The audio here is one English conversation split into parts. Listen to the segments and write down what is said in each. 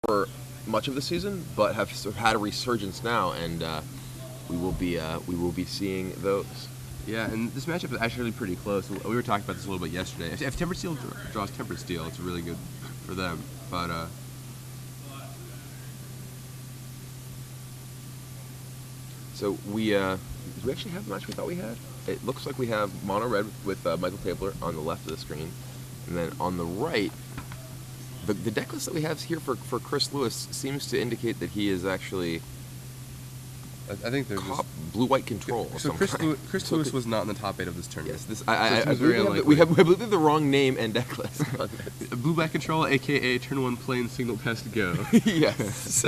for much of the season, but have sort of had a resurgence now, and we will be seeing those. Yeah, and this matchup is actually pretty close. We were talking about this a little bit yesterday. If Tempered Steel draws Tempered Steel, it's really good for them. But so do we actually have the match we thought we had? It looks like we have Mono Red with Michael Tabler on the left of the screen, and then on the right, the deck list that we have here for Chris Lewis seems to indicate that he is actually I think there's just blue-white control. So Chris Lewis was not in the top 8 of this tournament. Yes, I believe we have the wrong name and deck list. Blue-black control, aka turn 1 plane signal pest go. Yes.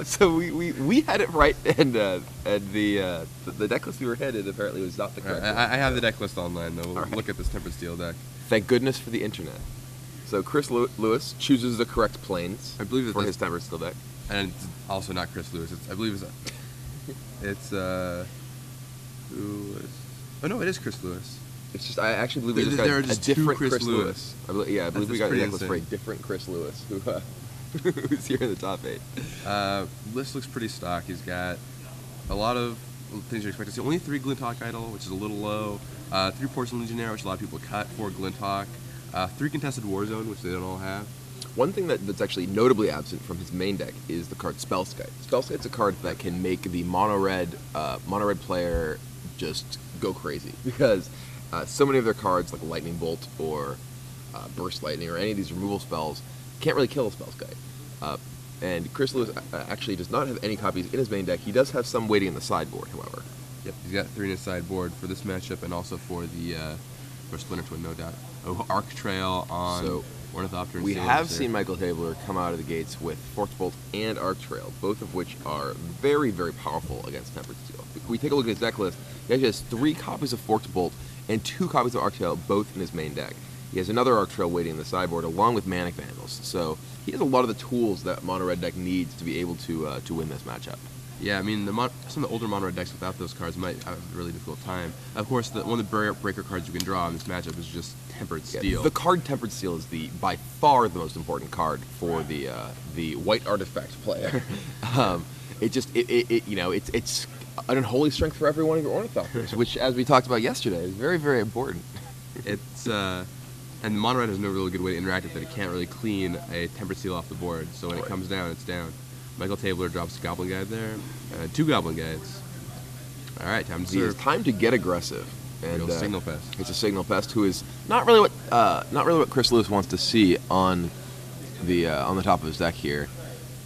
So we had it right, and the deck list we were headed apparently was not the correct one. I have the deck list online though. We'll look at this Tempered Steel deck. Thank goodness for the internet. So Chris Lewis chooses the correct planes for his Tempered Steel deck, and it's also not Chris Lewis. I believe it's who is? Oh no, it is Chris Lewis. It's just I actually believe we just got a different Chris Lewis. I believe we got a necklace for a different Chris Lewis who's here in the top 8. List looks pretty stock. He's got a lot of things you expect to see. Only 3 Glinthawk Idol, which is a little low. 3 Porcelain Legionnaire, which a lot of people cut. 4 Glinthawk. 3 Contested Warzone, which they don't all have. One thing that's actually notably absent from his main deck is the card Spellskite. Spellskite's a card that can make the mono red player just go crazy, because so many of their cards, like Lightning Bolt or Burst Lightning or any of these removal spells, can't really kill a Spellskite. And Chris Lewis actually does not have any copies in his main deck. He does have some waiting in the sideboard, however. Yep, he's got 3 in his sideboard for this matchup and also for the for Splinter Twin, no doubt. Oh, Arc Trail on Ornithopter and we have seen Michael Tabler come out of the gates with Force Bolt and Arc Trail, both of which are very, very powerful against Tempered Steel. If we take a look at his deck list, he actually has 3 copies of Force Bolt and 2 copies of Arc Trail, both in his main deck. He has another Arc Trail waiting in the sideboard, along with Manic Vandals. So he has a lot of the tools that Mono Red deck needs to be able to win this matchup. Yeah, I mean, some of the older Mono Red decks without those cards might have a really difficult time. Of course, one of the breaker cards you can draw in this matchup is just Tempered Steel. The card Tempered Steel is by far the most important card for the white artifact player. It's an unholy strength for every one of your Ornithopters, which, as we talked about yesterday, is very, very important. It's and Mono Red has no really good way to interact with it. It can't really clean a Tempered Steel off the board, so when it comes down, it's down. Michael Tabler drops a Goblin Guide there, 2 Goblin Guides. All right, time to serve. It's time to get aggressive. And Signal Pest. It's a Signal Pest who is not really what Chris Lewis wants to see on the top of his deck here.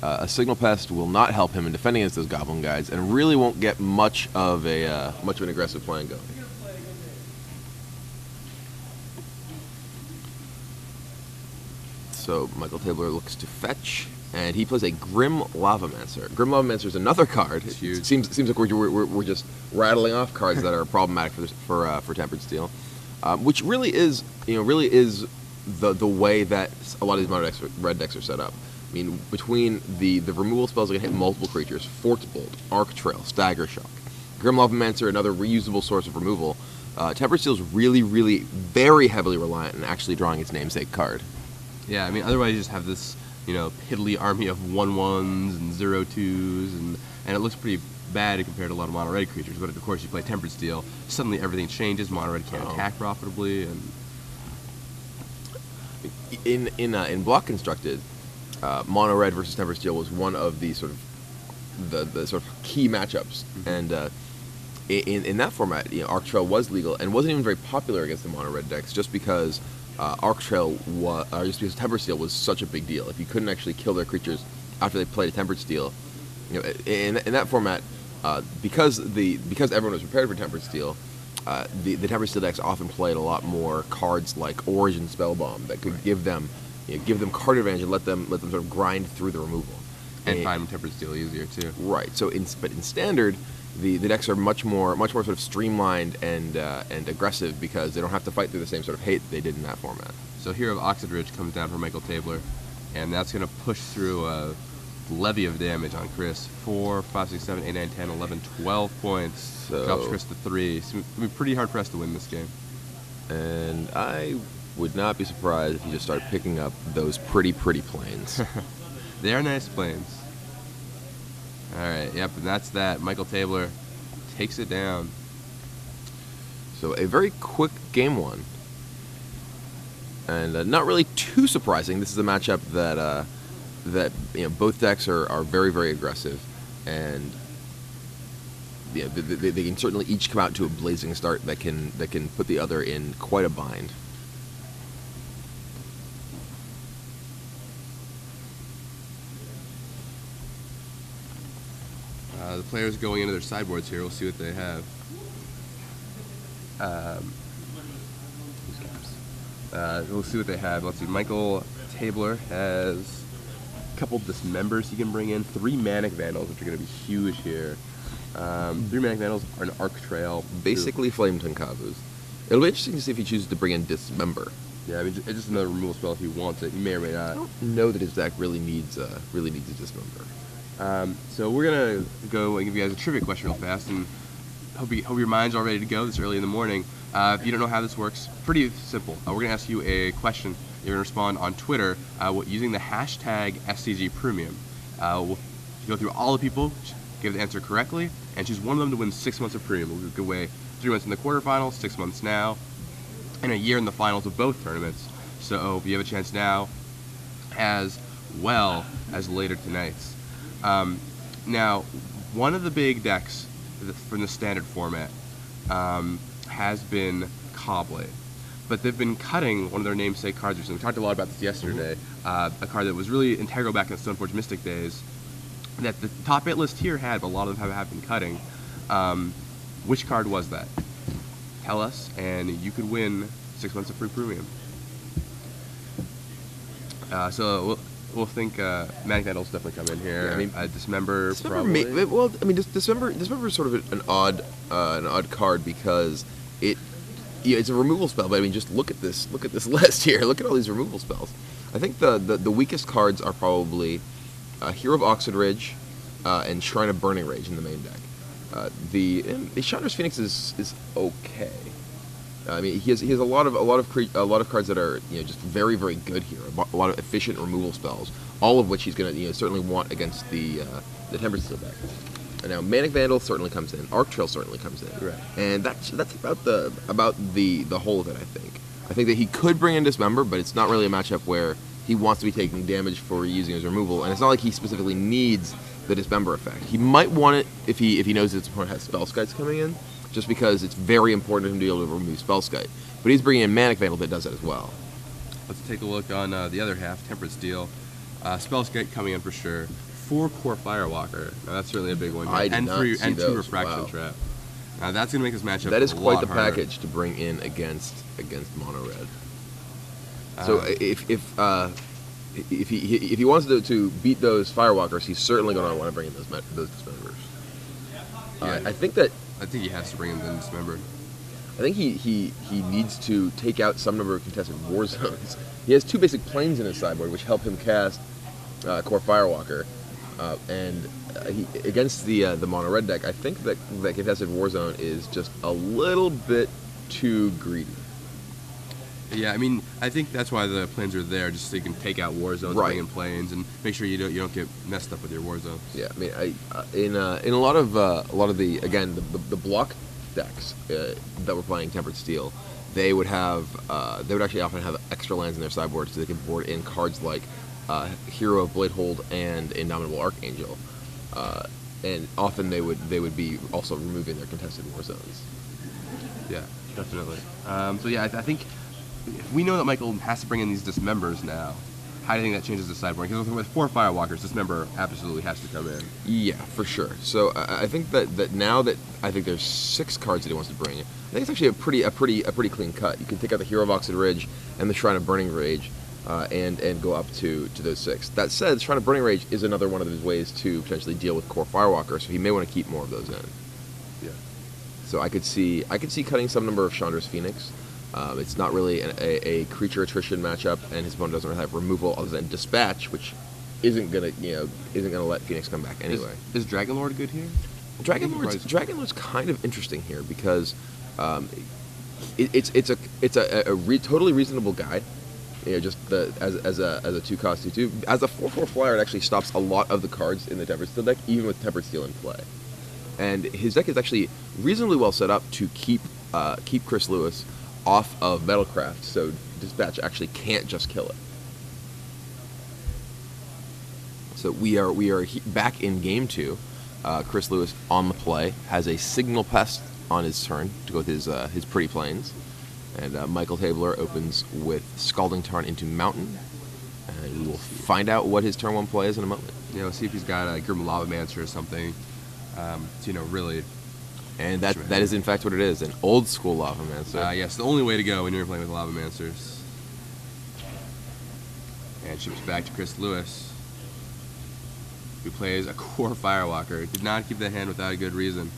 A Signal Pest will not help him in defending against those Goblin Guides, and really won't get much of an aggressive plan going. So Michael Tabler looks to fetch, and he plays a Grim Lavamancer. Grim Lavamancer is another card. It seems like we're just rattling off cards that are problematic for Tempered Steel, which really is the way that a lot of these Mono Red decks are set up. I mean, between the removal spells that can hit multiple creatures, Force Bolt, Arc Trail, Stagger Shock, Grim Lavamancer, another reusable source of removal. Tempered Steel is really, really very heavily reliant on actually drawing its namesake card. Yeah, I mean, otherwise you just have this, piddly army of 1/1s and 0/2s, and it looks pretty bad compared to a lot of Mono Red creatures. But of course, you play Tempered Steel, suddenly everything changes. Mono Red can't attack profitably, and in Block Constructed, Mono Red versus Tempered Steel was one of the sort of key matchups, and in that format, Arc Trail was legal and wasn't even very popular against the Mono Red decks, just because Arc Trail just because Tempered Steel was such a big deal. If you couldn't actually kill their creatures after they played a Tempered Steel, in that format, because everyone was prepared for Tempered Steel, the Tempered Steel decks often played a lot more cards like Origin Spellbomb that could give them card advantage and let them sort of grind through the removal and find Tempered Steel easier too. Right. So in Standard, the decks are much more sort of streamlined and aggressive, because they don't have to fight through the same sort of hate they did in that format. So Hero of Oxid Ridge comes down for Michael Tabler, and that's going to push through a levy of damage on Chris. 4, 5, 6, 7, 8, 9, 10, 11, 12 points. So drops Chris to 3. It's going to be pretty hard pressed to win this game. And I would not be surprised if you just start picking up those pretty planes. They are nice planes. All right, yep, and that's that. Michael Tabler takes it down. So a very quick game one. And not really too surprising. This is a matchup that both decks are very, very aggressive, and they can certainly each come out to a blazing start that can put the other in quite a bind. The players going into their sideboards here. We'll see what they have. We'll see what they have. Let's see. Michael Tabler has a couple Dismembers he can bring in. 3 Manic Vandals, which are going to be huge here. 3 Manic Vandals are an Arc Trail. Basically, Flame Tonkabus. It'll be interesting to see if he chooses to bring in Dismember. Yeah, I mean, it's just another removal spell if he wants it. He may or may not. I don't know that his deck really needs a Dismember. So we're gonna go and give you guys a trivia question real fast, and hope your mind's all ready to go this early in the morning. If you don't know how this works, pretty simple. We're gonna ask you a question. You're gonna respond on Twitter using the hashtag SCGPremium. We'll go through all the people, give the answer correctly, and choose one of them to win 6 months of premium. We'll give away 3 months in the quarterfinals, 6 months now, and a year in the finals of both tournaments. So you have a chance now, as well as later tonight's. Now, one of the big decks from the standard format has been Cobblade, but they've been cutting one of their namesake cards recently. We talked a lot about this yesterday. A card that was really integral back in the Stoneforge Mystic days that the top 8 list here had, but a lot of them have been cutting. Which card was that? Tell us, and you could win 6 months of free premium. So we'll think Manic Vandals definitely come in here. Yeah, I mean, Dismember probably. Dismember is sort of an odd card because it's a removal spell. But I mean, just look at this list here. Look at all these removal spells. I think the weakest cards are probably Hero of Oxid Ridge and Shrine of Burning Rage in the main deck. The Chandra's Phoenix is okay. I mean, he has a lot of cards that are just very, very good here. A lot of efficient removal spells, all of which he's going to certainly want against the Tempered Steel deck. And now Manic Vandal certainly comes in, Arc Trail certainly comes in, right? And that's about the whole of it. I think that he could bring in Dismember, but it's not really a matchup where he wants to be taking damage for using his removal, and it's not like he specifically needs the Dismember effect. He might want it if he knows his opponent has Spell Skites coming in, just because it's very important for him to be able to remove Spellskite. But he's bringing in Manic Vandal that does that as well. Let's take a look on the other half, Tempered Steel. Spellskite coming in for sure. 4 Core Firewalker. Now that's certainly a big one. And 2 Refraction Trap. Now that's going to make this matchup that is a quite lot the harder. package to bring in against Mono Red. So if he wants to beat those Firewalkers, he's certainly going to want to bring in those Dismembers. Yeah, I think he has to bring in the Dismember. I think he needs to take out some number of contested war zones. He has 2 basic planes in his sideboard, which help him cast Core Firewalker, and against the Mono Red deck, I think that contested war zone is just a little bit too greedy. Yeah, I mean, I think that's why the planes are there, just so you can take out war zones, right, bring in planes, and make sure you don't get messed up with your war zones. Yeah, I mean, in a lot of the again the block decks that were playing Tempered Steel, they would actually often have extra lands in their sideboard, so they could board in cards like Hero of Bladehold and Indomitable Archangel, and often they would be also removing their contested war zones. Yeah, definitely. So yeah, I think if we know that Michael has to bring in these Dismembers now, how do you think that changes the sideboard? Because with 4 Firewalkers, Dismember absolutely has to come in. Yeah, for sure. So I think that now that I think there's 6 cards that he wants to bring in, I think it's actually a pretty clean cut. You can take out the Hero of Oxid Ridge and the Shrine of Burning Rage, and go up to those 6. That said, Shrine of Burning Rage is another one of his ways to potentially deal with Core Firewalker, so he may want to keep more of those in. Yeah. So I could see cutting some number of Chandra's Phoenix. It's not really a creature attrition matchup, and his opponent doesn't really have removal other than Dispatch, which isn't gonna let Phoenix come back anyway. Is Dragon Lord good here? Dragon Lord's kind of interesting here because it's a totally reasonable guy. just as a 2-cost 2/2. As a 4/4 flyer, it actually stops a lot of the cards in the Tempered Steel deck, even with Tempered Steel in play. And his deck is actually reasonably well set up to keep Chris Lewis off of Metalcraft, so Dispatch actually can't just kill it. So we are back in game 2. Chris Lewis on the play has a Signal Pest on his turn to go with his Pretty Plains, and Michael Tabler opens with Scalding Tarn into Mountain, and we will find out what his turn 1 play is in a moment. See if he's got a Grim Lavamancer or something. Really. And that is in fact what it is, an old school Lavamancer. Yes, the only way to go when you're playing with Lavamancers. And ships back to Chris Lewis, who plays a Core Firewalker. Did not keep the hand without a good reason.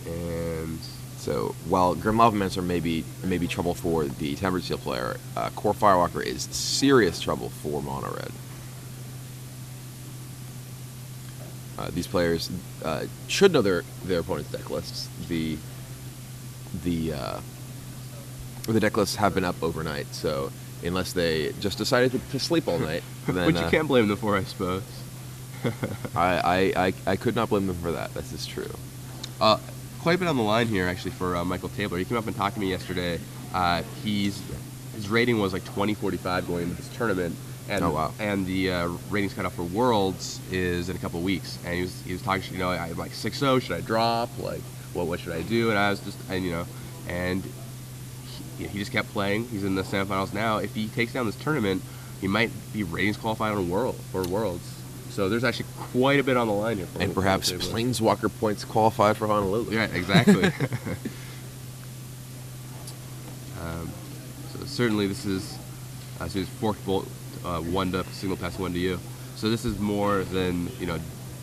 And so while Grim Lavamancer may be trouble for the Tempered Steel player, Core Firewalker is serious trouble for Mono Red. These players should know their opponent's deck lists. The deck lists have been up overnight, so unless they just decided to sleep all night, then which you can't blame them for, I suppose. I could not blame them for that. This is true. Quite a bit on the line here, actually, for Michael Tabler. He came up and talked to me yesterday. His rating was like 2045 going into this tournament. And, oh, wow. And the ratings cut off for Worlds is in a couple of weeks. And he was talking, I'm like 6-0, should I drop? Like, what should I do? And I was just, and he just kept playing. He's in the semifinals now. If he takes down this tournament, he might be ratings qualified on Worlds. So there's actually quite a bit on the line here. And perhaps Planeswalker points qualified for Honolulu. Yeah, exactly. So certainly this is Forked Bolt 1 to Signal Pass 1 to you. So this is more than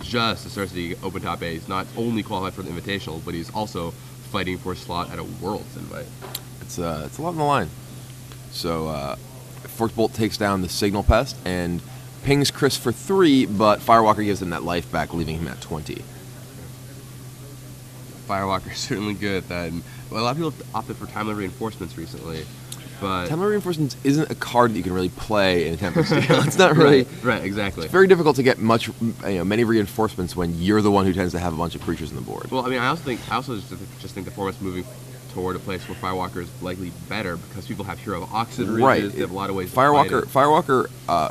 just a Star City Open Top 8. He's not only qualified for the Invitational, but he's also fighting for a slot at a Worlds invite. It's a lot on the line. So Forked Bolt takes down the Signal Pest and pings Chris for 3, but Firewalker gives him that life back, leaving him at 20. Firewalker is certainly good at that. And a lot of people have opted for Timely Reinforcements recently. But Timely Reinforcements isn't a card that you can really play in a Tempered Steel. It's not really right, exactly. It's very difficult to get many reinforcements when you're the one who tends to have a bunch of creatures on the board. Well, I also just think the format's moving toward a place where Firewalker is likely better because people have Hero of Oxid Ridges. Right. They have a lot of ways. Firewalker.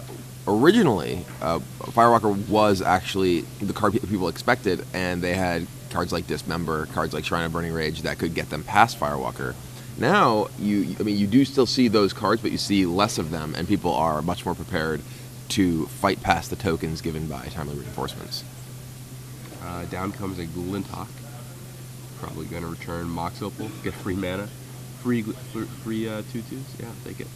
Originally, Firewalker was actually the card people expected, and they had cards like Dismember, cards like Shrine of Burning Rage that could get them past Firewalker. Now, you do still see those cards, but you see less of them, and people are much more prepared to fight past the tokens given by Timely Reinforcements. Down comes a Glinthawk. Probably going to return Mox Opal, get free mana, free 2/2s. Yeah, take it.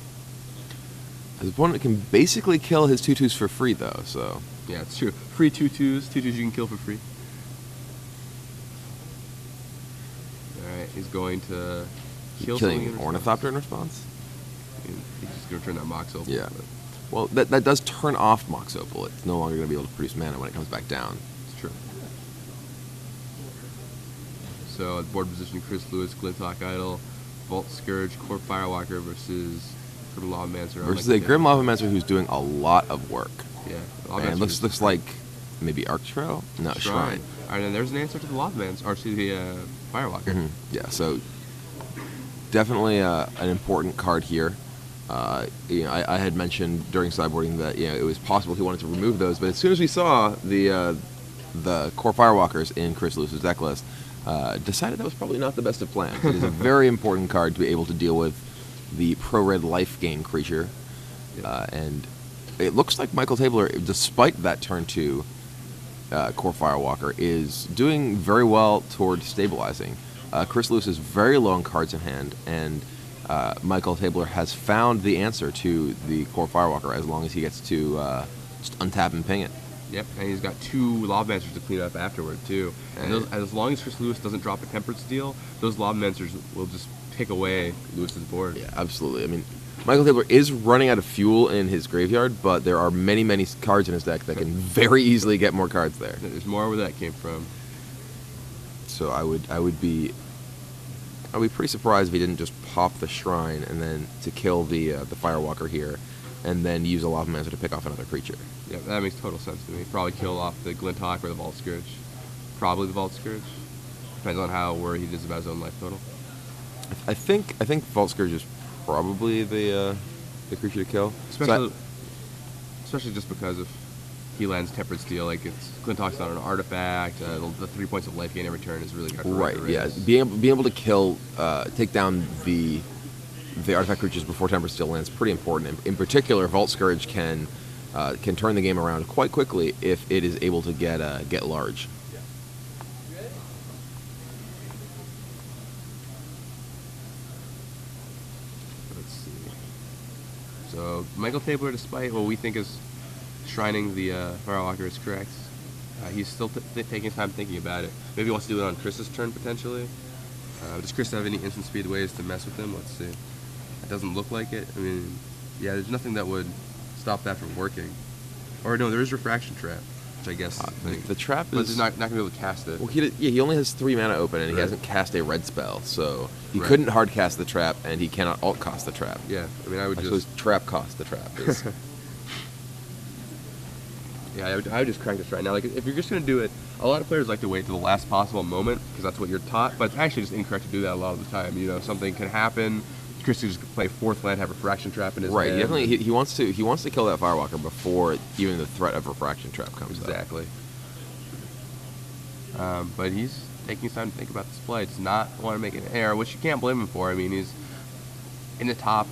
His opponent can basically kill his 2/2s for free, though. So yeah, it's true. Free 2/2s, 2/2s you can kill for free. All right, he's going to killing Ornithopter in response. He's just going to turn that Mox Opal. Yeah. Well, that does turn off Mox Opal. It's no longer going to be able to produce mana when it comes back down. It's true. So at board position, Chris Lewis, Glinthawk Idol, Vault Scourge, Core Firewalker versus Grim Lavamancer. Versus a Grim Lavamancer who's doing a lot of work. Yeah. And looks like maybe Arc Trail? No, Shrine. All right, and there's an answer to the Lavamancer, or to the Firewalker. Mm-hmm. Yeah, so definitely an important card here. I had mentioned during sideboarding that it was possible he wanted to remove those, but as soon as we saw the Core Firewalkers in Chris Lewis's deck list, decided that was probably not the best of plans. It is a very important card to be able to deal with the pro-red life gain creature, and it looks like Michael Tabler, despite that turn 2 Core Firewalker, is doing very well toward stabilizing. Chris Lewis is very low on cards in hand, and Michael Tabler has found the answer to the Core Firewalker as long as he gets to just untap and ping it. Yep, and he's got 2 Lobmancers to clean up afterward, too. And as long as Chris Lewis doesn't drop a Tempered Steel, those Lobmancers will just pick away Lewis's board. Yeah, absolutely. I mean, Michael Tabler is running out of fuel in his graveyard, but there are many, many cards in his deck that can very easily get more cards there. There's more where that came from. So I would be I'd be pretty surprised if he didn't just pop the Shrine and then to kill the Firewalker here, and then use a Lava Mancer to pick off another creature. Yeah, that makes total sense to me. Probably kill off the Glinthawk or the Vault Scourge. Probably the Vault Scourge. Depends on how worried he is about his own life total. I think Vault Scourge is probably the creature to kill. Especially just because if he lands Tempered Steel, like Glinthawk's not an artifact. The 3 points of life gain every turn is really good. Right. Yeah. Being able to kill, take down the artifact creatures before Tempered Steel lands is pretty important. In particular, Vault Scourge can turn the game around quite quickly if it is able to get large. Let's see. So Michael Tabler, despite what we think is shrining the Firewalker, is correct. He's still taking his time thinking about it. Maybe he wants to do it on Chris's turn potentially. Does Chris have any instant speed ways to mess with him? Let's see. It doesn't look like it. I mean, yeah, there's nothing that would stop that from working. Or no, there is Refraction Trap, which I guess the trap is... But he's not going to be able to cast it. Well, he only has 3 mana open, and he hasn't cast a red spell, so he couldn't hard cast the trap, and he cannot alt cost the trap. Yeah, I mean, I would suppose trap cost the trap is... Yeah, I would just crank this right now. Like, if you're just going to do it, a lot of players like to wait to the last possible moment because that's what you're taught. But it's actually just incorrect to do that a lot of the time. You know, something can happen. Chris could just play 4th land, have Refraction Trap in his hand. Definitely. He wants to kill that Firewalker before even the threat of Refraction Trap comes. Exactly. But he's taking his time to think about this play. Does not want to make an error, which you can't blame him for. I mean, he's in the top.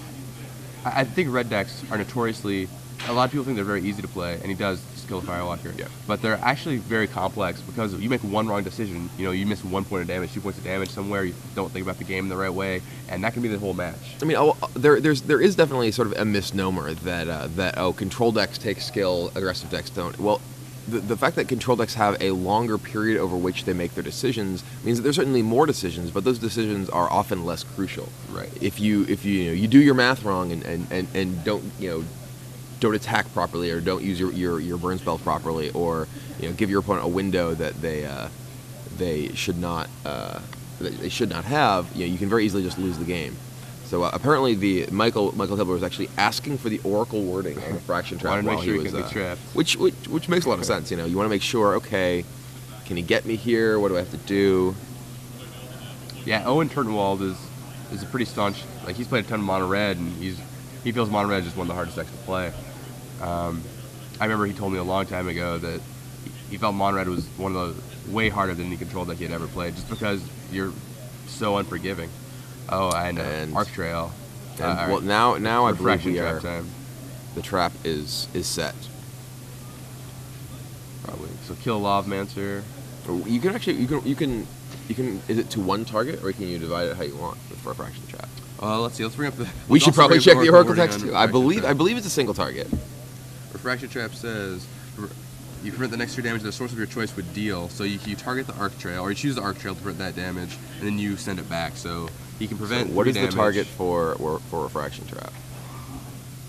I think red decks are notoriously. A lot of people think they're very easy to play, and he does just kill the Firewalker. Yeah. But they're actually very complex because if you make one wrong decision, you know, you miss 1 point of damage, 2 points of damage somewhere, you don't think about the game the right way, and that can be the whole match. I mean, there is definitely sort of a misnomer that control decks take skill, aggressive decks don't. Well, the fact that control decks have a longer period over which they make their decisions means that there's certainly more decisions, but those decisions are often less crucial. Right. If you do your math wrong and don't attack properly, or don't use your burn spell properly, or give your opponent a window that they should not have, you can very easily just lose the game. So apparently the Michael Tabler was actually asking for the Oracle wording on the Fraction Trap while he was which makes a lot of sense. You want to make sure, okay, can he get me here? What do I have to do? Yeah, Owen Turtenwald is a pretty staunch. Like, he's played a ton of mono red, and he feels mono red is just one of the hardest decks to play. I remember he told me a long time ago that he felt mono red was one of the way harder than any control deck he had ever played, just because you're so unforgiving. Oh, and Arc Trail. Well, now I believe we are. Time. The trap is set. Probably. So kill Lavamancer. You can actually you can is it to one target, or can you divide it how you want for a Fraction Trap? Let's see. Let's bring up the. We should probably check the Oracle text too. I believe it's a single target. Refraction Trap says you prevent the next 2 damage the source of your choice would deal. So you target the Arc Trail, or you choose the Arc Trail to prevent that damage, and then you send it back. So he can prevent. So what is damage. The target for Refraction Trap?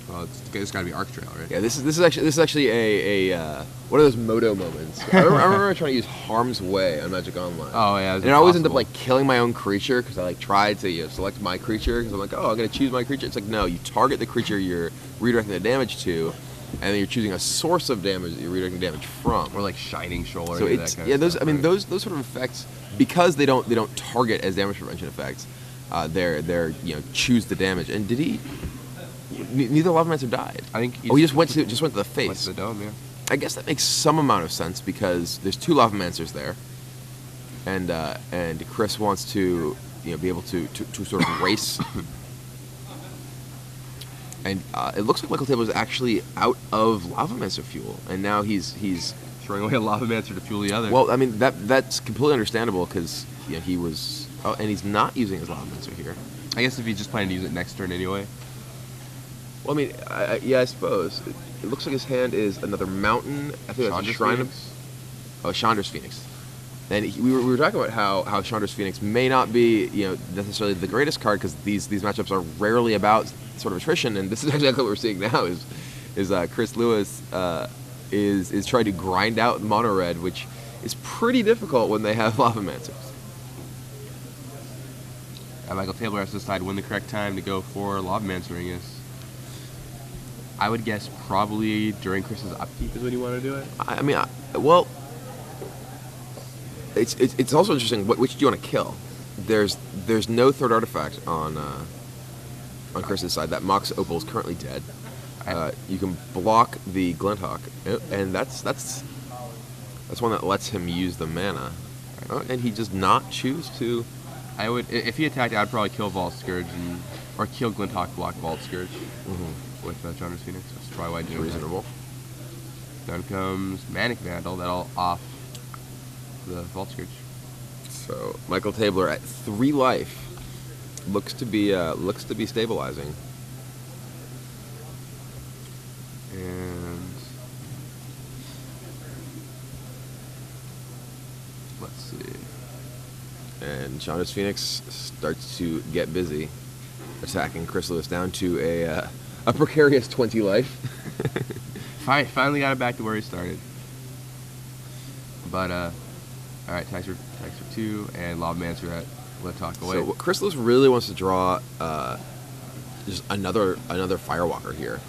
Well, it's got to be Arc Trail, right? Yeah, this is actually a one of those Moto moments. I remember trying to use Harm's Way on Magic Online. Oh yeah, and I always end up like killing my own creature because I tried to select my creature because I'm like, oh, I'm gonna choose my creature. It's like, no, you target the creature you're redirecting the damage to, and then you're choosing a source of damage that you're redirecting damage from. Or like Shining Shoal. So it's that kind of those. stuff, I mean, those sort of effects, because they don't target as damage prevention effects. They're choose the damage. And did he? Neither Lavamancer died. I think. He just went to the face. Went to the dome, yeah. I guess that makes some amount of sense because there's 2 Lavamancers there, and Chris wants to be able to sort of race. And it looks like Michael Tabler is actually out of Lavamancer fuel, and now he's throwing away a Lavamancer to fuel the other. Well, I mean that's completely understandable because he was. Oh, and he's not using his Lavamancer here. I guess if he's just planning to use it next turn anyway. Well, I mean, I suppose. It looks like his hand is another mountain. I think that's a Shrine of... Oh, Chandra's Phoenix. And we were talking about how Chandra's Phoenix may not be necessarily the greatest card because these matchups are rarely about sort of attrition, and this is exactly what we're seeing now is Chris Lewis is trying to grind out mono red, which is pretty difficult when they have Lavamancers. Michael Tabler has to decide when the correct time to go for Lavamancer is. I would guess probably during Chris's upkeep is when you want to do it. I mean, well, it's also interesting. Which do you want to kill? There's no third artifact on Chris's side. That Mox Opal is currently dead. You can block the Glinthawk, and that's one that lets him use the mana. And he does not choose to. I would, if he attacked, I'd probably kill Vault Scourge or kill Glinthawk, block Vault Scourge with Chandra's Phoenix. That's probably why I do reasonable. Then comes Manic Vandal. That'll off the Vault Scourge. So Michael Tabler at 3 life looks to be stabilizing. And let's see. And Chandra's Phoenix starts to get busy, attacking Chris Lewis down to a precarious 20 life. Finally got it back to where he started. But all right, tax for 2, and Lavamancer at Glinthawk away. So what Chris Lewis really wants to draw just another Firewalker here.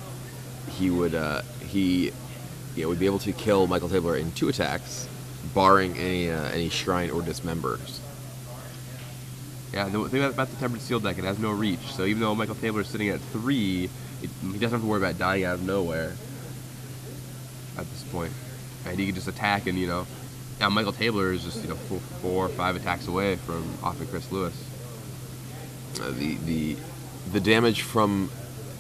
He would would be able to kill Michael Tabler in 2 attacks, barring any Shrine or Dismembers. Yeah, the thing about the Tempered Steel deck, it has no reach. So even though Michael Tabler is sitting at 3, he doesn't have to worry about dying out of nowhere at this point. And he can just attack, and now Michael Tabler is just 4 or 5 attacks away from offing Chris Lewis. The damage from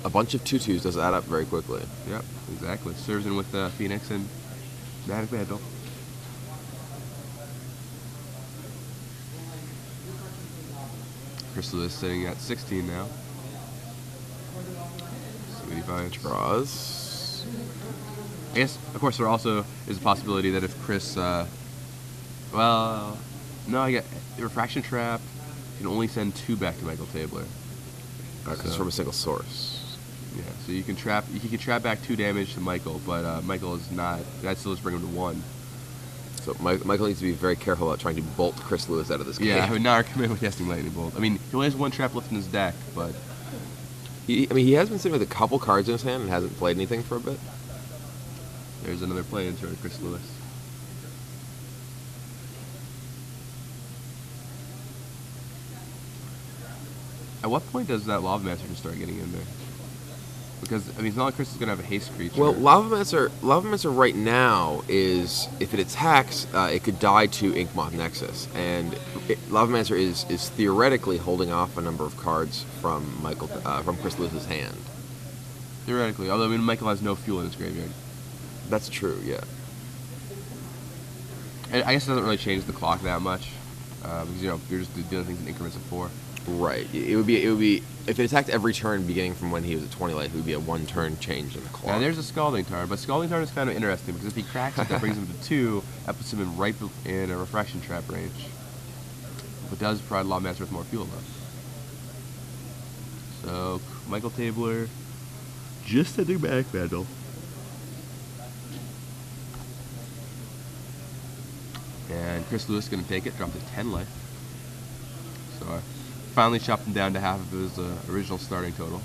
a bunch of 2/2s does add up very quickly. Yep, exactly. Serves in with Phoenix and Manic Vandal. Chris Lewis sitting at 16 now. 75 draws. I guess, of course, there also is a possibility that if Chris, I get the Refraction Trap can only send 2 back to Michael Tabler. Because it's from a single source. Yeah, so you can trap back 2 damage to Michael, but Michael is not. That still just bring him to 1. So Michael needs to be very careful about trying to bolt Chris Lewis out of this game. Yeah, I would not recommend casting Lightning Bolt. I mean, he only has 1 trap left in his deck, but he has been sitting with a couple cards in his hand and hasn't played anything for a bit. There's another play in turn, Chris Lewis. At what point does that Lavamancer start getting in there? Because, I mean, it's not like Chris is going to have a haste creature. Well, Lavamancer right now is, if it attacks, it could die to Inkmoth Nexus. And Lavamancer is theoretically holding off a number of cards from Chris Lewis's hand. Theoretically, although, I mean, Michael has no fuel in his graveyard. That's true, yeah. And I guess it doesn't really change the clock that much. Because, you're just doing things in increments of 4. Right. It would be if it attacked every turn beginning from when he was at 20 life, it would be a 1-turn change in the clock. Yeah, there's a Scalding Tarn, but Scalding Tarn is kind of interesting because if he cracks it, that brings him to 2. That puts him in a Refraction Trap range. But does provide Lavamancer with more fuel though. So Michael Tabler just sending back Vandal. And Chris Lewis going to take it, drop to 10 life. So I finally chopped him down to half of his original starting total.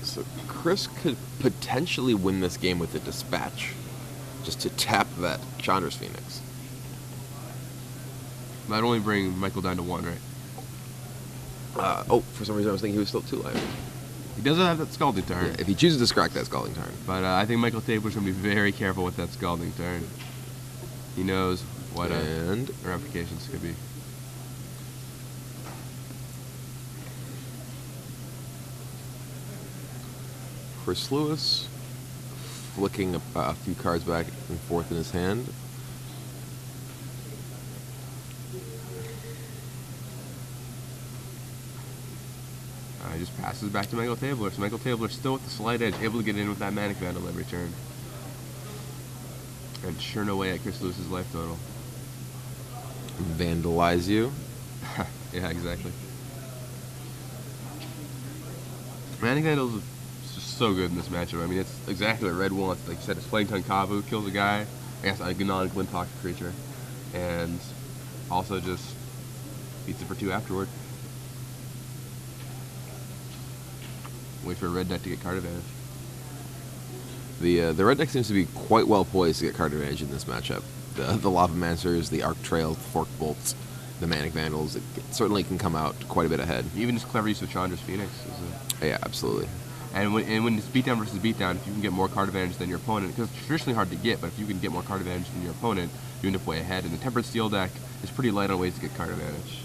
So Chris could potentially win this game with a Dispatch, just to tap that Chandra's Phoenix. Might only bring Michael down to 1, right? For some reason I was thinking he was still 2 life. He doesn't have that Scalding Tarn. Yeah, if he chooses to scrack that Scalding Tarn. But I think Michael Tabler's going to be very careful with that Scalding Tarn. He knows what ramifications could be. Chris Lewis flicking a few cards back and forth in his hand. He just passes back to Michael Tabler. So Michael Tabler still with the slight edge, able to get in with that Manic Vandal every turn. And churn away at Chris Lewis's life total. Vandalize you. Yeah, exactly. Manic Vandal is just so good in this matchup. I mean, it's exactly what Red wants. Like you said, it's playing Tonkavu, kills a guy, I guess a non-Glinthawk creature, and also just Beats it for 2 afterward. Wait for a red deck to get card advantage. The red deck seems to be quite well poised to get card advantage in this matchup. The Lava Mancers, the Arc Trail, the Fork Bolts, the Manic Vandals, it certainly can come out quite a bit ahead. Even just clever use of Chandra's Phoenix. Yeah, absolutely. And when it's beatdown versus beatdown, if you can get more card advantage than your opponent, because it's traditionally hard to get, but if you can get more card advantage than your opponent, you end up way ahead. And the Tempered Steel deck is pretty light on ways to get card advantage.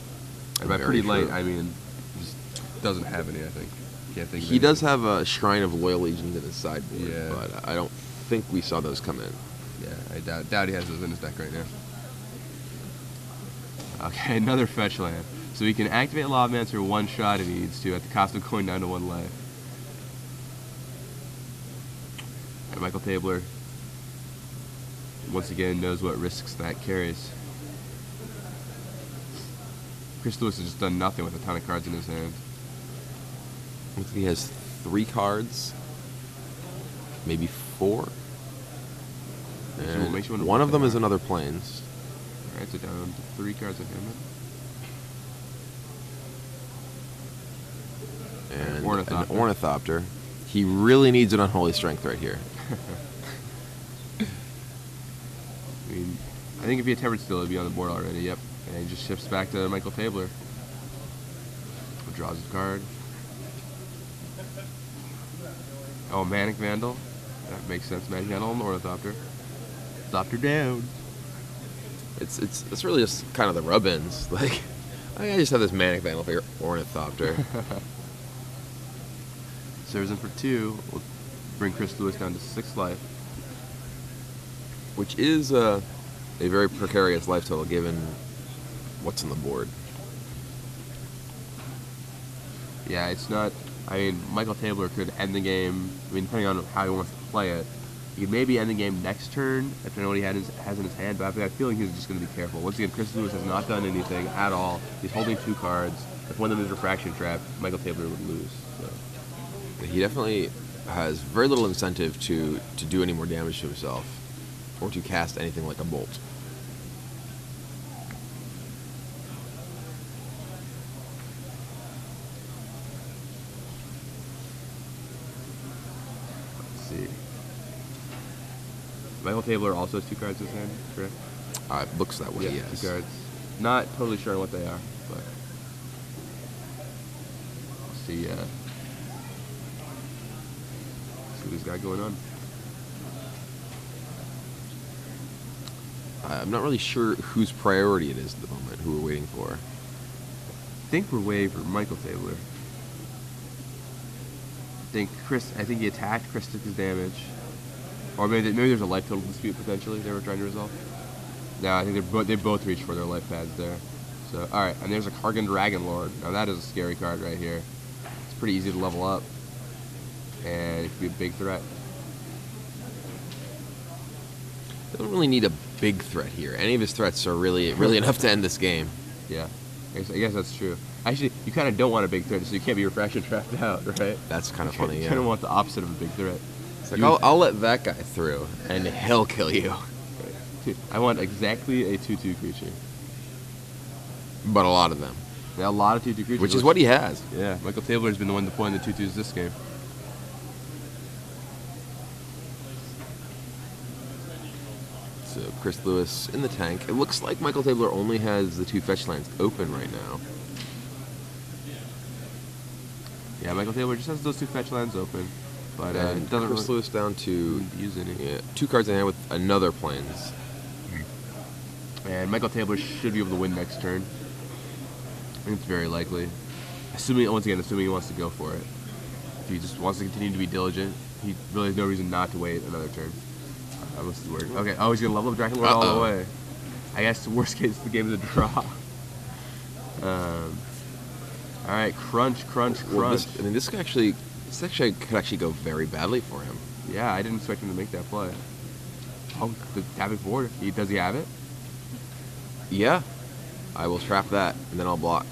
And by pretty light, I mean just doesn't have any. I think. Can't think. He does have a Shrine of Loyal Legions in his sideboard, yeah, but I don't think we saw those come in. Yeah, I doubt he has those in his deck right now. Okay, another fetch land. So he can activate Lavamancer one shot if he needs to, at the cost of going down to 1 life. And Michael Tabler, once again, knows what risks that carries. Chris Lewis has just done nothing with a ton of cards in his hand. I think he has 3 cards, maybe 4. And one of them is another Plains. Alright, so down to 3 cards in hand. And an Ornithopter. He really needs an Unholy Strength right here. I mean, I think if he attempted still, it'd be on the board already. Yep. And he just shifts back to Michael Tabler. Draws his card. Oh, Manic Vandal. That makes sense. Manic Vandal and Ornithopter. Ornithopter down. It's really just kind of the rub-ins. Like, I just have this Manic Vandal for your Ornithopter. Serves in for 2. We'll bring Chris Lewis down to 6 life. Which is a very precarious life total given what's on the board. Yeah, it's not... I mean, Michael Tabler could end the game, I mean, depending on how he wants to play it, he could maybe end the game next turn, depending on what he has in his hand, but I have a feeling he's just going to be careful. Once again, Chris Lewis has not done anything at all. He's holding 2 cards. If one of them is Refraction Trap, Michael Tabler would lose. So. He definitely has very little incentive to do any more damage to himself, or to cast anything like a bolt. Michael Tabler also has 2 cards in his hand, correct? It looks that way, yeah, yes. 2 cards. Not totally sure what they are, but... See what he's got going on. I'm not really sure whose priority it is at the moment, who we're waiting for. I think we're waiting for Michael Tabler. I think he attacked, Chris took his damage. Or maybe there's a life total dispute potentially they were trying to resolve. No, I think they both reached for their life pads there. So, alright, and there's a Kargan Dragon Lord. Now that is a scary card right here. It's pretty easy to level up. And it could be a big threat. They don't really need a big threat here. Any of his threats are really enough to end this game. Yeah, I guess that's true. Actually, you kind of don't want a big threat, so you can't be Refraction Trapped out, right? That's kind of funny, yeah. You kind of want the opposite of a big threat. It's like, I'll let that guy through, and he'll kill you. Dude, I want exactly a 2/2 creature. But a lot of them. Yeah, a lot of 2/2 creatures. Which is what he has. Yeah, Michael Tabler has been the one deploying the 2/2s this game. So Chris Lewis in the tank. It looks like Michael Tabler only has the 2 fetch lands open right now. Yeah, Michael Tabler just has those 2 fetch lands open. But doesn't Chris Lewis down to use any. Yeah, 2 cards in hand with another Plains. And Michael Tabler should be able to win next turn. I think it's very likely. Assuming he wants to go for it. If he just wants to continue to be diligent, he really has no reason not to wait another turn. That was the word. Okay, oh, he's going to level up Dragon Lord all the way. I guess the worst case, the game is a draw. Alright, crunch. Well, this could actually go very badly for him. Yeah, I didn't expect him to make that play. Oh, the tapping forward. Does he have it? Yeah. I will trap that, and then I'll block.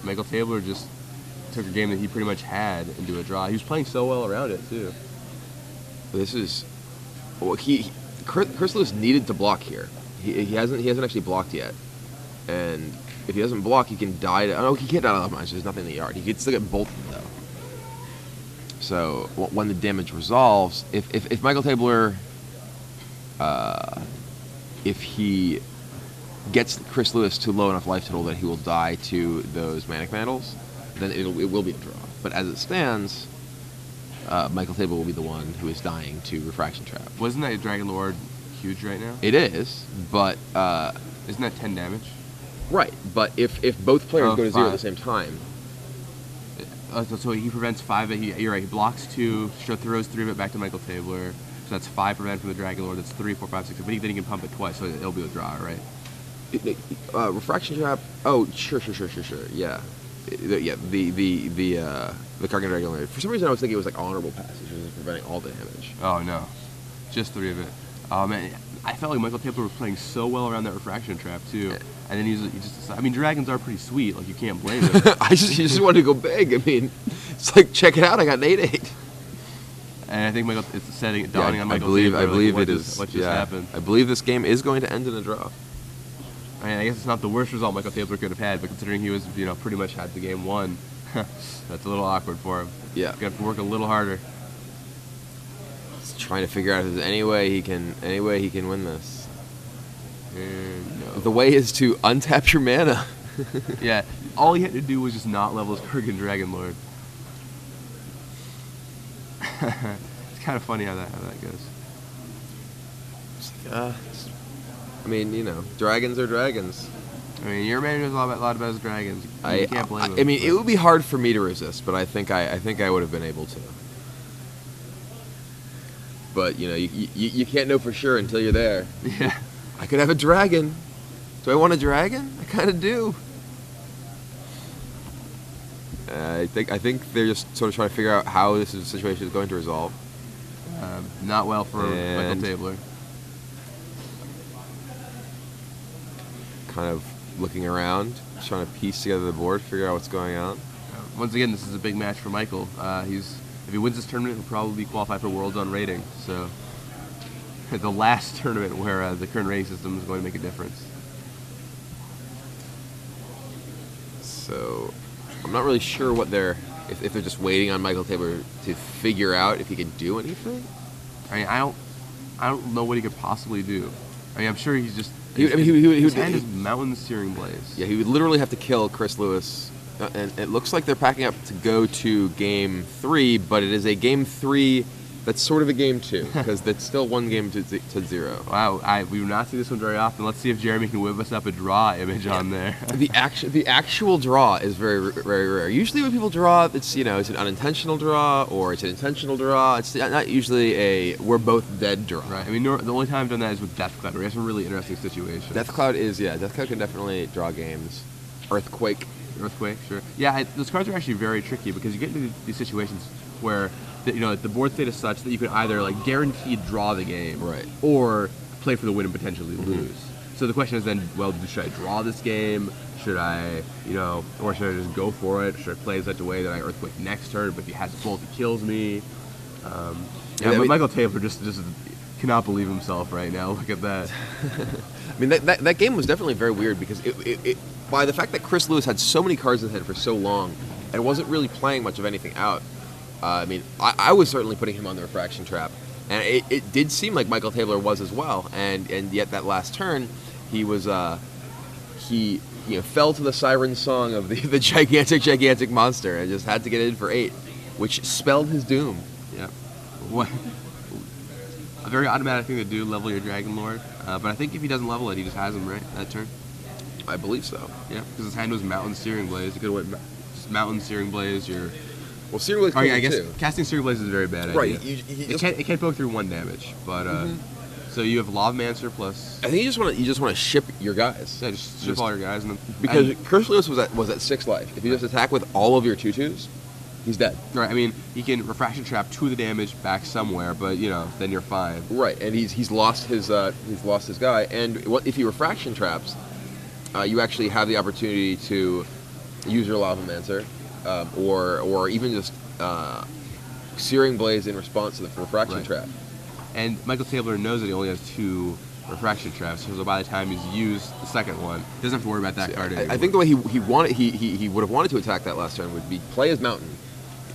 Michael Tabler just took a game that he pretty much had into a draw. He was playing so well around it, too. This is... Well, Chris Lewis needed to block here. He hasn't actually blocked yet. And if he doesn't block, he can die to... Oh, he can't die to Lava Mines. There's nothing in the yard. He can still get bolted, though. So, when the damage resolves, if Michael Tabler... if he gets Chris Lewis to low enough life total that he will die to those Manic Mantles, then it will be a draw. But as it stands, Michael Tabler will be the one who is dying to Refraction Trap. Wasn't that Dragon Lord huge right now? It is, but... Isn't that 10 damage? Right, but if both players go to 0 at the same time... So he prevents 5, you're right, he blocks 2, throws 3 of it back to Michael Tabler, so that's 5 prevent from the Dragon Lord, that's 3, 4, 5, 6, but then he can pump it twice, so it'll be a draw, right? Refraction Trap, oh, sure, yeah. Yeah, the Kargan Dragon Lord. For some reason I was thinking it was like honorable passage, it was preventing all the damage. Oh, no. Just 3 of it. Oh, man, I felt like Michael Tabler was playing so well around that Refraction Trap, too. And then he just, I mean, dragons are pretty sweet. Like, you can't blame him. He just wanted to go big. I mean, it's like, check it out. I got an 8/8. And I think it's dawning on Michael Tabler. I believe like, it is. What just happened? I believe this game is going to end in a draw. I mean, I guess it's not the worst result Michael Tabler could have had, but considering he was, pretty much had the game won, that's a little awkward for him. Yeah. He's gonna have to work a little harder. He's trying to figure out if there's any way he can win this. No. The way is to untap your mana. Yeah, all he had to do was just not level his Kurgan Dragon Lord. It's kind of funny how that goes. It's like, I mean, dragons are dragons. I mean, your man knows a lot about his dragons. You can't blame him. I mean, it would be hard for me to resist, but I think I would have been able to. But you can't know for sure until you're there. Yeah. I could have a dragon. Do I want a dragon? I kind of do. I think they're just sort of trying to figure out how this situation is going to resolve. Not well for Michael Tabler. Kind of looking around, trying to piece together the board, figure out what's going on. Once again, this is a big match for Michael. If he wins this tournament, he'll probably qualify for Worlds on rating. So, the last tournament where the current rating system is going to make a difference. So, I'm not really sure what if they're just waiting on Michael Tabler to figure out if he can do anything. I mean, I don't know what he could possibly do. I mean, I'm sure he's just. His hand is Mountain Searing Blaze. Yeah, he would literally have to kill Chris Lewis. And it looks like they're packing up to go to Game 3, but it is a Game 3 that's sort of a Game 2, because that's still 1 game to 0. Wow, we do not see this one very often. Let's see if Jeremy can whip us up a draw image on there. The actual draw is very, very rare. Usually when people draw, it's it's an unintentional draw, or it's an intentional draw. It's not usually we're both dead draw. Right. I mean, the only time I've done that is with Deathcloud. We have some really interesting situations. Deathcloud can definitely draw games. Earthquake, sure. Yeah, those cards are actually very tricky because you get into these situations where the board state is such that you can either guaranteed draw the game, right, or play for the win and potentially lose. So the question is then, well, should I draw this game? Should I, or should I just go for it? Should I play in such a way that I Earthquake next turn, but if he has both, he kills me? But Michael Tabler just cannot believe himself right now. Look at that. I mean, that game was definitely very weird because it by the fact that Chris Lewis had so many cards in his hand for so long and wasn't really playing much of anything out. I mean, I was certainly putting him on the Refraction Trap, and it did seem like Michael Tabler was as well. And yet that last turn, he was he fell to the siren song of the gigantic monster and just had to get in for 8, which spelled his doom. Yeah. What? A very automatic thing to do, level your Dragon Lord. But I think if he doesn't level it, he just has him, right, that turn? I believe so. Yeah, because his hand was Mountain Searing Blaze. You could have went just Mountain Searing Blaze, Well, Searing Blaze I guess too. Casting Searing Blaze is a very bad idea. Right. It can't poke through 1 damage, but so you have Lavamancer plus. I think you just want to ship your guys. Yeah, just ship all your guys, and then because Chris Lewis was at 6 life. If you just attack with all of your 2/2s, he's dead. Right. I mean, he can Refraction Trap 2 of the damage back somewhere, but then you're fine. Right, and he's lost his guy. And if he Refraction Traps, you actually have the opportunity to use your Lavamancer, or even just Searing Blaze in response to the Refraction Trap. And Michael Tabler knows that he only has 2 refraction traps. So by the time he's used the second one, he doesn't have to worry about that card anymore. I think the way he would have wanted to attack that last turn would be play his mountain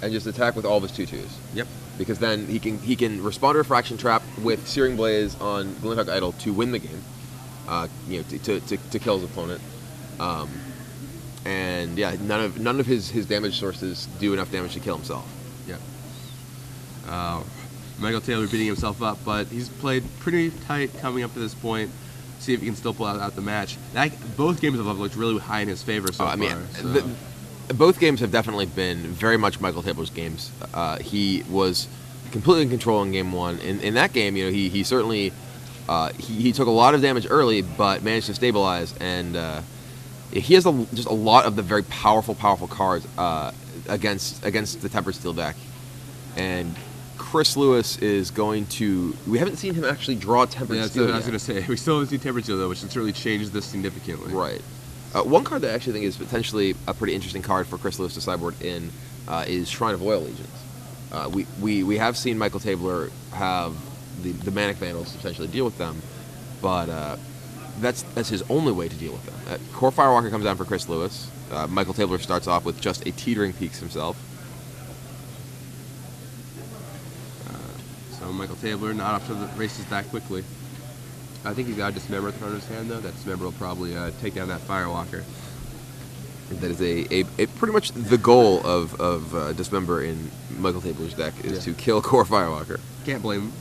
and just attack with all of his 2/2s. Yep. Because then he can respond to refraction trap with Searing Blaze on Glinthawk Idol to win the game. To kill his opponent. And yeah, none of his damage sources do enough damage to kill himself. Yep. Michael Taylor beating himself up, but he's played pretty tight coming up to this point. See if he can still pull out the match. Both games have looked really high in his favor so far. Both games have definitely been very much Michael Taylor's games. He was completely in control in game one. In that game, he certainly he took a lot of damage early, but managed to stabilize. And he has just a lot of the very powerful cards against the Tempered Steel deck. And Chris Lewis is going to... We haven't seen him actually draw Tempered Steel yet. I was going to say. We still haven't seen Tempered Steel, though, which would certainly change this significantly. Right. One card that I actually think is potentially a pretty interesting card for Chris Lewis to sideboard in is Shrine of Oil Legions. We have seen Michael Tabler have the Manic Vandals to potentially deal with them, but that's his only way to deal with them. Core Firewalker comes down for Chris Lewis. Michael Tabler starts off with just a Teetering Peaks himself. So Michael Tabler not off to the races that quickly. I think he's got a Dismember at the front of his hand, though. That Dismember will probably take down that Firewalker. That is a pretty much the goal of Dismember in Michael Tabler's deck is to kill Core Firewalker. Can't blame him.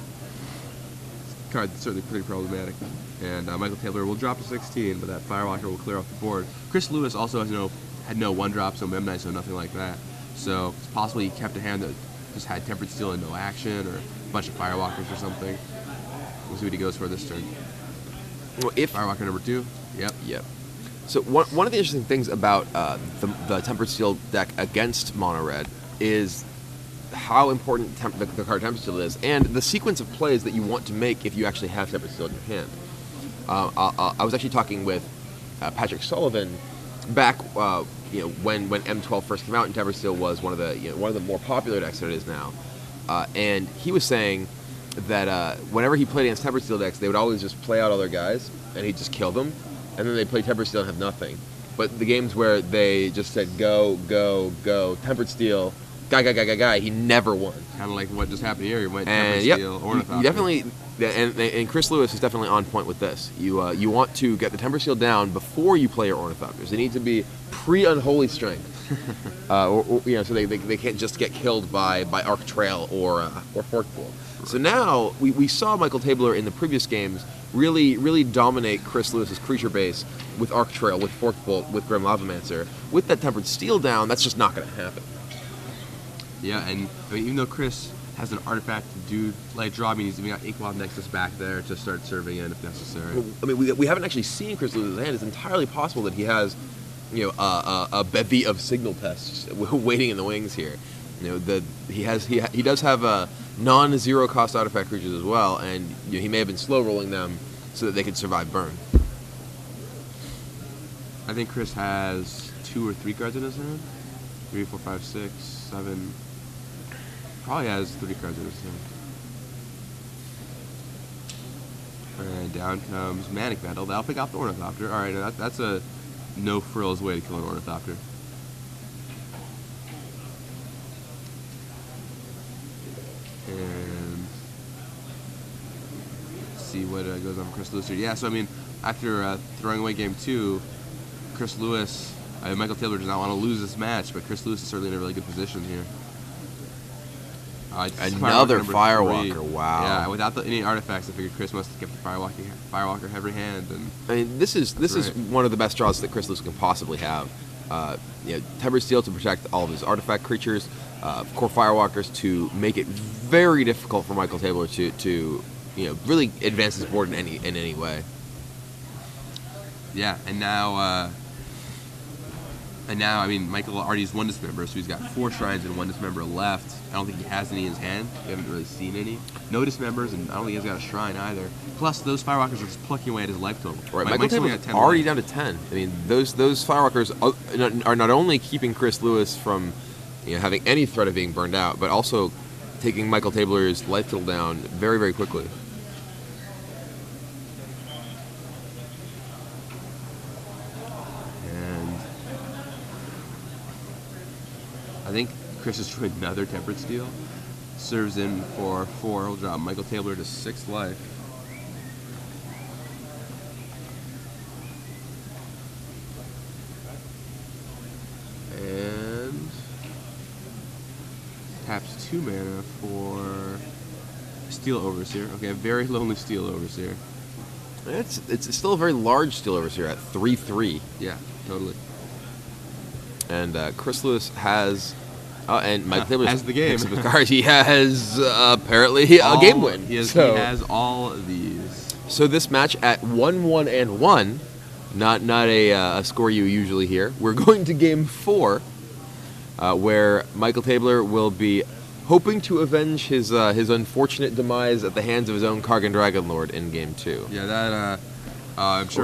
This card's certainly pretty problematic. And Michael Tabler will drop to 16, but that Firewalker will clear off the board. Chris Lewis also had no 1-drops, no Memnites, no nothing like that. So it's possible he kept a hand that just had Tempered Steel and no action, or a bunch of Firewalkers or something. We'll see what he goes for this turn. Well, Firewalker number 2. Yep. So one of the interesting things about the Tempered Steel deck against Mono Red is how important the card Tempered Steel is, and the sequence of plays that you want to make if you actually have Tempered Steel in your hand. I was actually talking with Patrick Sullivan back when M12 first came out, and Tempered Steel was one of the more popular decks that it is now, and he was saying that whenever he played against Tempered Steel decks, they would always just play out all their guys, and he'd just kill them, and then they'd play Tempered Steel and have nothing. But the games where they just said, go, Tempered Steel, guy, he never won. Kind of like what just happened here. He went Tempered Steel, Ornithopter. You definitely, and Chris Lewis is definitely on point with this. You want to get the Tempered Steel down before you play your Ornithopters. They need to be pre-Unholy Strength. So they can't just get killed by Arc Trail or Forked Bolt. So now we saw Michael Tabler in the previous games really dominate Chris Lewis's creature base with Arc Trail, with Forked Bolt, with Grim Lavamancer. With that Tempered Steel down, that's just not going to happen. Yeah, and even though Chris has an artifact to do like draw, he's even got Inkwell Nexus back there to start serving in if necessary. Well, we haven't actually seen Chris Lewis's hand. It's entirely possible that he has a bevy of signal pests waiting in the wings here. He does have non-zero cost artifact creatures as well, and he may have been slow rolling them so that they could survive burn. I think Chris has 2 or 3 cards in his hand. 3, 4, 5, 6, 7. Probably has 3 cards in his hand. And down comes Manic Vandal. That'll pick off the Ornithopter. All right, that's a no-frills way to kill an Ornithopter. And let's see what goes on for Chris Lewis here. Yeah, so after throwing away game 2, Chris Lewis, Michael Taylor does not want to lose this match, but Chris Lewis is certainly in a really good position here. Another Firewalker, wow. Yeah, without any artifacts, I figured Chris must have kept the Firewalker every hand. And this is one of the best draws that Chris Lewis can possibly have. Tempered Steel to protect all of his artifact creatures, Core Firewalkers to make it very difficult for Michael Tabler to really advance his board in any way. Yeah, and now Michael already has 1 Dismember, so he's got 4 Shrines and 1 Dismember left. I don't think he has any in his hand. We haven't really seen any. No Dismembers, and I don't think he's got a Shrine either. Plus, those Firewalkers are just plucking away at his life total. Right, Michael Tabler's already down to 10. Those Firewalkers are not only keeping Chris Lewis from having any threat of being burned out, but also taking Michael Tabler's life total down very, very quickly. I think Chris is trying another Tempered Steel. Serves in for 4. He'll drop Michael Tabler to 6th life. And taps 2 mana for Steel Overseer. Okay, a very lonely Steel Overseer. It's still a very large Steel Overseer at 3/3. Yeah, totally. And Chris Lewis has, and Mike Tabler has the game. picks up his cards. He has apparently a game win. He has all of these. So this match at 1-1-1, not a score you usually hear. We're going to game 4, where Michael Tabler will be hoping to avenge his unfortunate demise at the hands of his own Kargan Dragon Lord in game 2. Yeah, that I'm sure.